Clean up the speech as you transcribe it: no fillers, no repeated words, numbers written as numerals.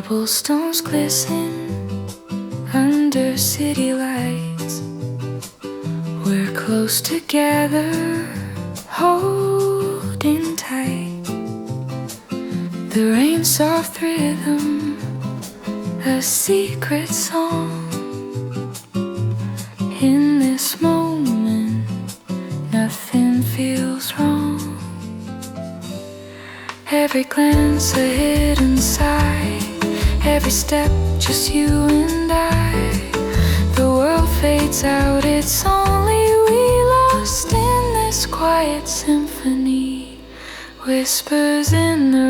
Cobblestones glisten under city lights. We're close together, holding tight. The rain's soft rhythm, a secret song. In this moment, nothing feels wrong. Every glance a hidden sigh, every step just you and I. The world fades out, it's only we lost in this quiet symphony. Whispers in the